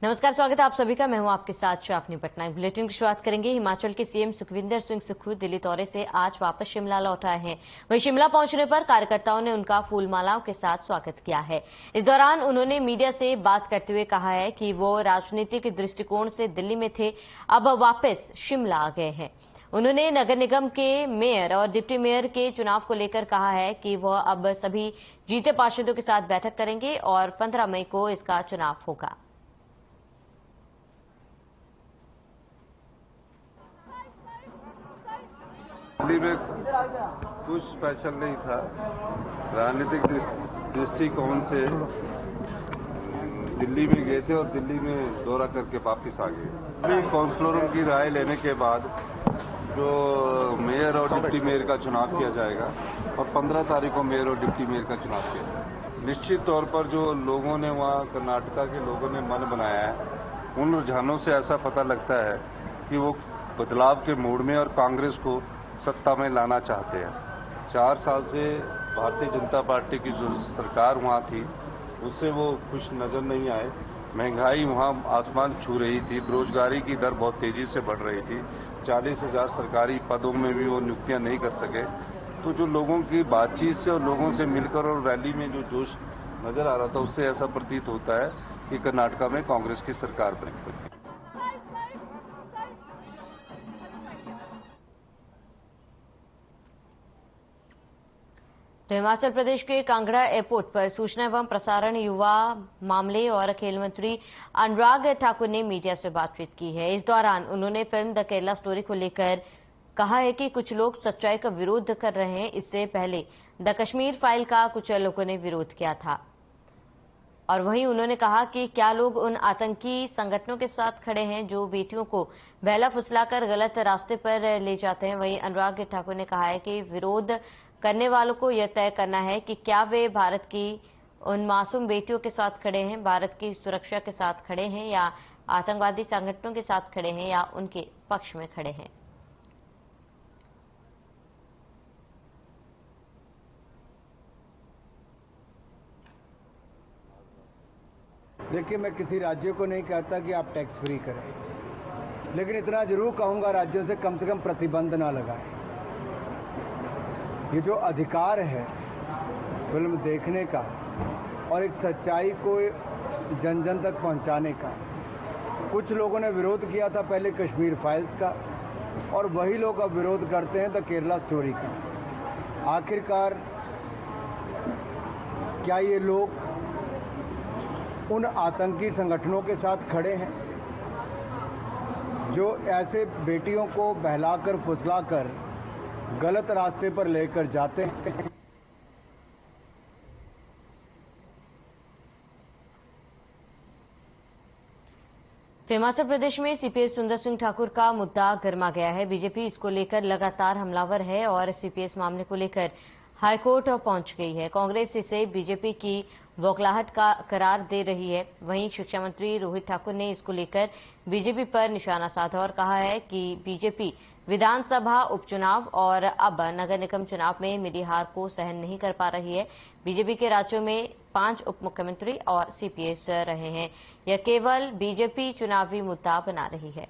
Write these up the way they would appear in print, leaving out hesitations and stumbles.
नमस्कार, स्वागत है आप सभी का। मैं हूं आपके साथ शाफनी पटनायक। बुलेटिन की शुरुआत करेंगे। हिमाचल के सीएम सुखविंदर सिंह सुक्खू दिल्ली दौरे से आज वापस शिमला लौट आए हैं। वहीं शिमला पहुंचने पर कार्यकर्ताओं ने उनका फूलमालाओं के साथ स्वागत किया है। इस दौरान उन्होंने मीडिया से बात करते हुए कहा है कि वो राजनीतिक दृष्टिकोण से दिल्ली में थे, अब वापस शिमला आ गए हैं। उन्होंने नगर निगम के मेयर और डिप्टी मेयर के चुनाव को लेकर कहा है कि वह अब सभी जीते पार्षदों के साथ बैठक करेंगे और 15 मई को इसका चुनाव होगा। दिल्ली में कुछ स्पेशल नहीं था। राजनीतिक दृष्टिकोण से दिल्ली में गए थे और दिल्ली में दौरा करके वापस आ गए। काउंसलरों की राय लेने के बाद जो मेयर और डिप्टी मेयर का चुनाव किया जाएगा और 15 तारीख को मेयर और डिप्टी मेयर का चुनाव किया जाएगा। निश्चित तौर पर जो लोगों ने वहाँ कर्नाटका के लोगों ने मन बनाया है, उन रुझानों से ऐसा पता लगता है कि वो बदलाव के मूड में और कांग्रेस को सत्ता में लाना चाहते हैं। 4 साल से भारतीय जनता पार्टी की जो सरकार वहां थी उससे वो खुश नजर नहीं आए। महंगाई वहां आसमान छू रही थी, बेरोजगारी की दर बहुत तेजी से बढ़ रही थी, 40,000 सरकारी पदों में भी वो नियुक्तियां नहीं कर सके। तो जो लोगों की बातचीत से और लोगों से मिलकर और रैली में जो जोश नजर आ रहा था, उससे ऐसा प्रतीत होता है कि कर्नाटका में कांग्रेस की सरकार बनेगी। तो हिमाचल प्रदेश के कांगड़ा एयरपोर्ट पर सूचना एवं प्रसारण, युवा मामले और खेल मंत्री अनुराग ठाकुर ने मीडिया से बातचीत की है। इस दौरान उन्होंने फिल्म द केरला स्टोरी को लेकर कहा है कि कुछ लोग सच्चाई का विरोध कर रहे हैं। इससे पहले द कश्मीर फाइल का कुछ लोगों ने विरोध किया था। और वहीं उन्होंने कहा कि क्या लोग उन आतंकी संगठनों के साथ खड़े हैं जो बेटियों को बहला फुसलाकर गलत रास्ते पर ले जाते हैं। वहीं अनुराग ठाकुर ने कहा है कि विरोध करने वालों को यह तय करना है कि क्या वे भारत की उन मासूम बेटियों के साथ खड़े हैं, भारत की सुरक्षा के साथ खड़े हैं, या आतंकवादी संगठनों के साथ खड़े हैं, या उनके पक्ष में खड़े हैं। देखिए, मैं किसी राज्य को नहीं कहता कि आप टैक्स फ्री करें, लेकिन इतना जरूर कहूंगा राज्यों से कम प्रतिबंध ना लगाएं। ये जो अधिकार है फिल्म देखने का और एक सच्चाई को जन जन तक पहुंचाने का, कुछ लोगों ने विरोध किया था पहले कश्मीर फाइल्स का, और वही लोग अब विरोध करते हैं द केरला स्टोरी का। आखिरकार क्या ये लोग उन आतंकी संगठनों के साथ खड़े हैं जो ऐसे बेटियों को बहलाकर फुसलाकर गलत रास्ते पर लेकर जाते हैं? तो हिमाचल प्रदेश में सीपीएस सुंदर सिंह ठाकुर का मुद्दा गर्मा गया है। बीजेपी इसको लेकर लगातार हमलावर है और सीपीएस मामले को लेकर हाईकोर्ट पहुंच गई है। कांग्रेस इसे बीजेपी की बौखलाहट का करार दे रही है। वहीं शिक्षा मंत्री रोहित ठाकुर ने इसको लेकर बीजेपी पर निशाना साधा और कहा है कि बीजेपी विधानसभा उपचुनाव और अब नगर निगम चुनाव में मिली हार को सहन नहीं कर पा रही है। बीजेपी के राज्यों में 5 उप मुख्यमंत्री और सीपीएस रहे हैं। यह केवल बीजेपी चुनावी मुद्दा बना रही है।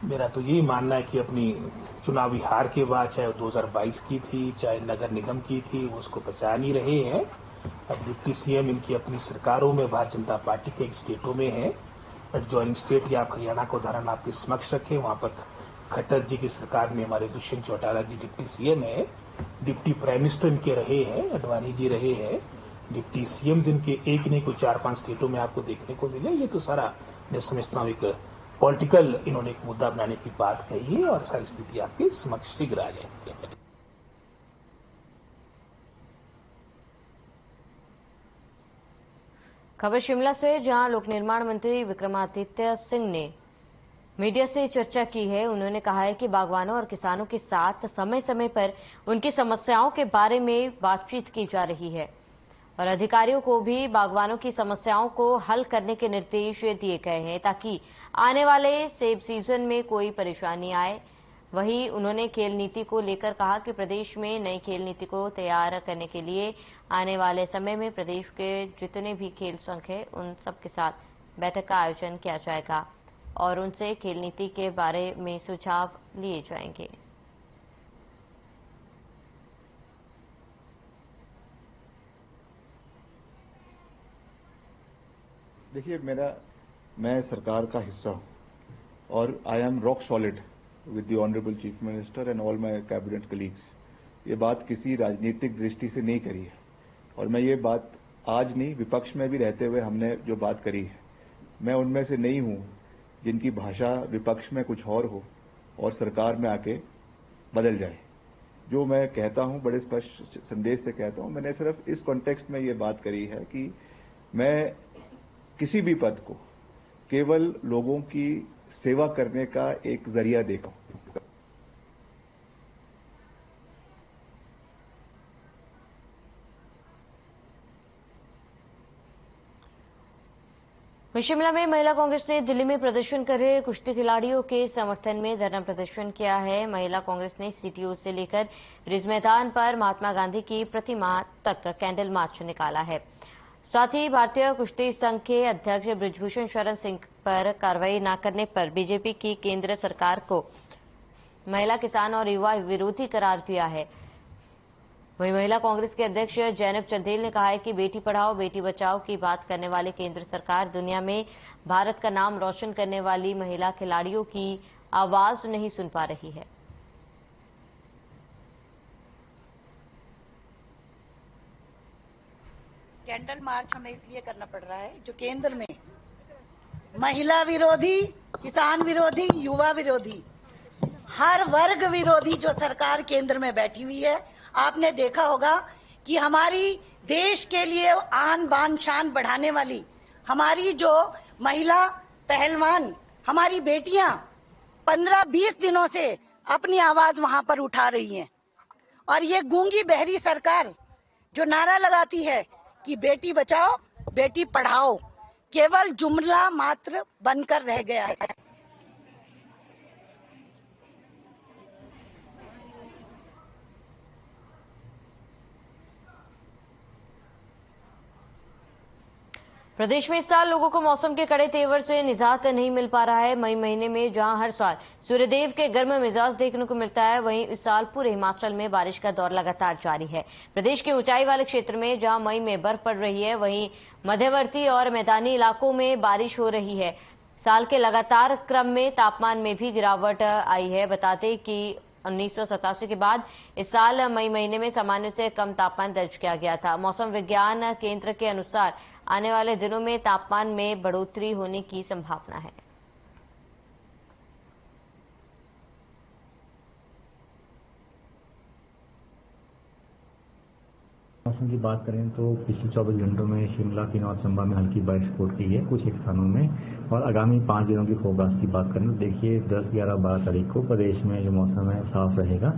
मेरा तो यही मानना है कि अपनी चुनावी हार के बाद, चाहे 2022 की थी, चाहे नगर निगम की थी, उसको बचा नहीं रहे हैं। अब डिप्टी सीएम इनकी अपनी सरकारों में भारतीय जनता पार्टी के स्टेटों में है। एडजॉइनिंग स्टेट या आप हरियाणा को उदाहरण आपके समक्ष रखें, वहां पर खट्टर जी की सरकार में हमारे दुष्यंत चौटाला जी डिप्टी सीएम है। डिप्टी प्राइम मिनिस्टर इनके रहे हैं, अडवाणी जी रहे हैं। डिप्टी सीएम इनके एक नहीं कोई 4-5 स्टेटों में आपको देखने को मिले। ये तो सारा मैं समझता हूं एक पॉलिटिकल इन्होंने एक मुद्दा बनाने की बात कही है और सारी स्थिति आपके समक्ष शीघ्र आ जाएगी। खबर शिमला से, जहां लोक निर्माण मंत्री विक्रमादित्य सिंह ने मीडिया से चर्चा की है। उन्होंने कहा है कि बागवानों और किसानों के साथ समय समय पर उनकी समस्याओं के बारे में बातचीत की जा रही है और अधिकारियों को भी बागवानों की समस्याओं को हल करने के निर्देश दिए गए हैं ताकि आने वाले सेब सीजन में कोई परेशानी आए वहीं उन्होंने खेल नीति को लेकर कहा कि प्रदेश में नई खेल नीति को तैयार करने के लिए आने वाले समय में प्रदेश के जितने भी खेल संघ हैं उन सब के साथ बैठक का आयोजन किया जाएगा और उनसे खेल नीति के बारे में सुझाव लिए जाएंगे। देखिए, मैं सरकार का हिस्सा हूं और I am rock solid with the honourable chief minister and all my cabinet colleagues. ये बात किसी राजनीतिक दृष्टि से नहीं करी है और मैं ये बात आज नहीं, विपक्ष में भी रहते हुए हमने जो बात करी है, मैं उनमें से नहीं हूं जिनकी भाषा विपक्ष में कुछ और हो और सरकार में आके बदल जाए। जो मैं कहता हूं बड़े स्पष्ट संदेश से कहता हूं। मैंने सिर्फ इस कॉन्टेक्स्ट में ये बात करी है कि मैं किसी भी पद को केवल लोगों की सेवा करने का एक जरिया देखा। शिमला में महिला कांग्रेस ने दिल्ली में प्रदर्शन कर रहे कुश्ती खिलाड़ियों के समर्थन में धरना प्रदर्शन किया है। महिला कांग्रेस ने सीटीओ से लेकर रिज मैदान पर महात्मा गांधी की प्रतिमा तक कैंडल मार्च निकाला है। साथ ही भारतीय कुश्ती संघ के अध्यक्ष बृजभूषण शरण सिंह पर कार्रवाई न करने पर बीजेपी की केंद्र सरकार को महिला, किसान और युवा विरोधी करार दिया है। वहीं महिला कांग्रेस के अध्यक्ष जैनब चंदेल ने कहा है कि बेटी पढ़ाओ बेटी बचाओ की बात करने वाली केंद्र सरकार दुनिया में भारत का नाम रोशन करने वाली महिला खिलाड़ियों की आवाज नहीं सुन पा रही है। कैंडल मार्च हमें इसलिए करना पड़ रहा है जो केंद्र में महिला विरोधी, किसान विरोधी, युवा विरोधी, हर वर्ग विरोधी जो सरकार केंद्र में बैठी हुई है। आपने देखा होगा कि हमारी देश के लिए आन बान शान बढ़ाने वाली हमारी जो महिला पहलवान, हमारी बेटियां 15-20 दिनों से अपनी आवाज वहां पर उठा रही हैं और ये गूंगी बहरी सरकार जो नारा लगाती है कि बेटी बचाओ बेटी पढ़ाओ केवल जुमला मात्र बनकर रह गया है। प्रदेश में इस साल लोगों को मौसम के कड़े तेवर से निजात नहीं मिल पा रहा है। मई महीने में जहां हर साल सूर्यदेव के गर्म मिजाज देखने को मिलता है, वहीं इस साल पूरे हिमाचल में बारिश का दौर लगातार जारी है। प्रदेश के ऊंचाई वाले क्षेत्र में जहां मई में बर्फ पड़ रही है, वहीं मध्यवर्ती और मैदानी इलाकों में बारिश हो रही है। साल के लगातार क्रम में तापमान में भी गिरावट आई है। बता दें कि 1987 के बाद इस साल मई महीने में सामान्य से कम तापमान दर्ज किया गया था। मौसम विज्ञान केंद्र के अनुसार आने वाले दिनों में तापमान में बढ़ोतरी होने की संभावना है। मौसम की बात करें तो पिछले 24 घंटों में शिमला की नॉर्थ चंबा में हल्की बारिश रिपोर्ट की है कुछ एक स्थानों में। और आगामी 5 दिनों की फोरकास्ट की बात करें तो देखिए 10, 11, 12 तारीख को प्रदेश में जो मौसम है साफ रहेगा।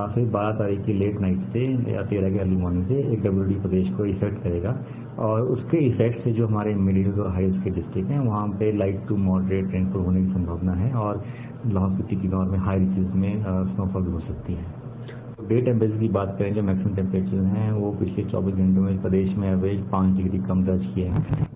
फिर 12 तारीख की लेट नाइट से या 13 की अर्ली मॉर्निंग से एक WD प्रदेश को इफेक्ट करेगा और उसके इफेक्ट से जो हमारे मिडिल और हाई के डिस्ट्रिक्ट हैं वहाँ पे लाइट टू मॉडरेट रेनफॉल होने की संभावना है और लाहौल स्पीति किन्नौर में हाई रीचेज में स्नोफॉल भी हो सकती है। डे टेम्परेचर की बात करें जो मैक्सिमम टेम्परेचर हैं वो पिछले 24 घंटों में प्रदेश में एवरेज 5 डिग्री कम दर्ज किए हैं।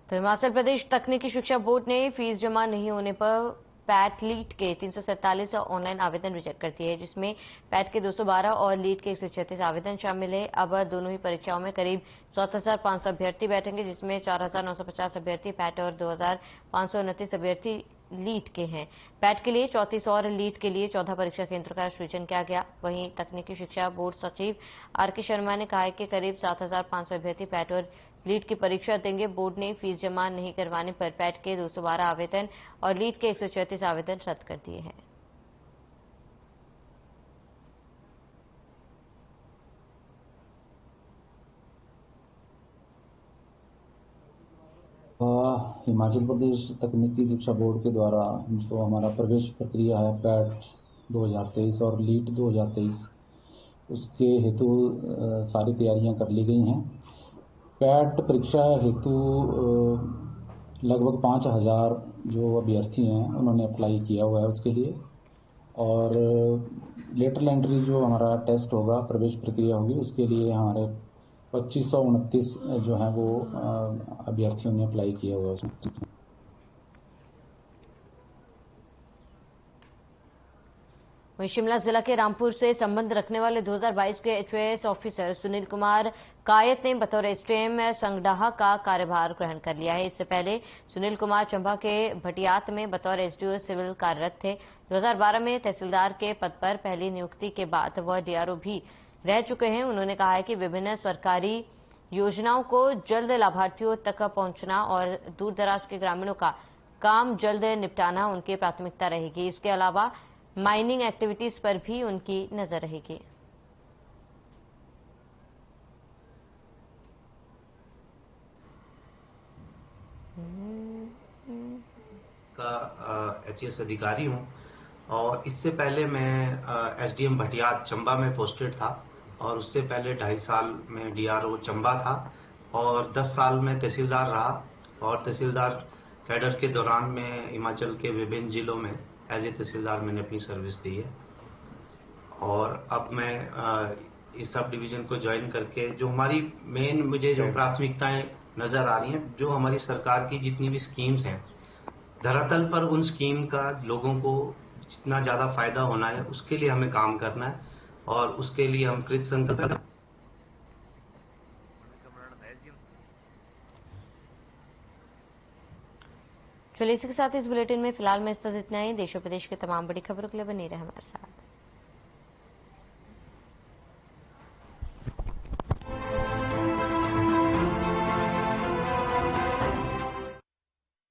तो हिमाचल प्रदेश तकनीकी शिक्षा बोर्ड ने फीस जमा नहीं होने पर पैट लीट के 347 ऑनलाइन आवेदन रिजेक्ट कर दिए हैं, जिसमें पैट के 212 और लीट के 136 आवेदन शामिल है। अब दोनों ही परीक्षाओं में करीब 7,500 अभ्यर्थी बैठेंगे, जिसमें 4,950 अभ्यर्थी पैट और 2,529 अभ्यर्थी लीट के हैं। पैट के लिए 34 और लीट के लिए 14 परीक्षा केंद्र का सृजन किया गया। वहीं तकनीकी शिक्षा बोर्ड सचिव RK शर्मा ने कहा है कि करीब 7,500 अभ्यर्थी पैट और लीट की परीक्षा देंगे। बोर्ड ने फीस जमा नहीं करवाने पर पैट के 212 आवेदन और लीट के 134 आवेदन रद्द कर दिए हैं। हिमाचल प्रदेश तकनीकी शिक्षा बोर्ड के द्वारा जो हमारा प्रवेश प्रक्रिया है पैट 2023 और लीट 2023 उसके हेतु सारी तैयारियां कर ली गई हैं। पैट परीक्षा हेतु लगभग 5,000 जो अभ्यर्थी हैं उन्होंने अप्लाई किया हुआ है उसके लिए। और लेटरल एंट्री जो हमारा टेस्ट होगा, प्रवेश प्रक्रिया होगी, उसके लिए हमारे 2529 जो है वो अभ्यर्थियों ने अप्लाई किया हुआ है उसमें। वहीं शिमला जिला के रामपुर से संबंध रखने वाले 2022 के HOAS ऑफिसर सुनील कुमार कायत ने बतौर एसडीएम संगडाहा का कार्यभार ग्रहण कर लिया है। इससे पहले सुनील कुमार चंबा के भटियात में बतौर एसडीओ सिविल कार्यरत थे। 2012 में तहसीलदार के पद पर पहली नियुक्ति के बाद वह डीआरओ भी रह चुके हैं। उन्होंने कहा है कि विभिन्न सरकारी योजनाओं को जल्द लाभार्थियों तक पहुंचना और दूर दराज के ग्रामीणों का काम जल्द निपटाना उनकी प्राथमिकता रहेगी। इसके अलावा माइनिंग एक्टिविटीज पर भी उनकी नजर रहेगी। का HOAS अधिकारी हूं और इससे पहले मैं एसडीएम भटियात चंबा में पोस्टेड था और उससे पहले 2.5 साल में डीआरओ चंबा था और 10 साल में तहसीलदार रहा। और तहसीलदार कैडर के दौरान में हिमाचल के विभिन्न जिलों में एज ए तहसीलदार मैंने अपनी सर्विस दी है। और अब मैं इस सब डिवीजन को ज्वाइन करके जो हमारी मेन मुझे जो प्राथमिकताएं नजर आ रही हैं, जो हमारी सरकार की जितनी भी स्कीम्स हैं, धरातल पर उन स्कीम का लोगों को जितना ज्यादा फायदा होना है उसके लिए हमें काम करना है और उसके लिए हम कृत संकल्प। चलिए इसी के साथ इस बुलेटिन में फिलहाल में इतना ही। देश और प्रदेश के तमाम बड़ी खबरों के लिए बने रहे हमारे साथ।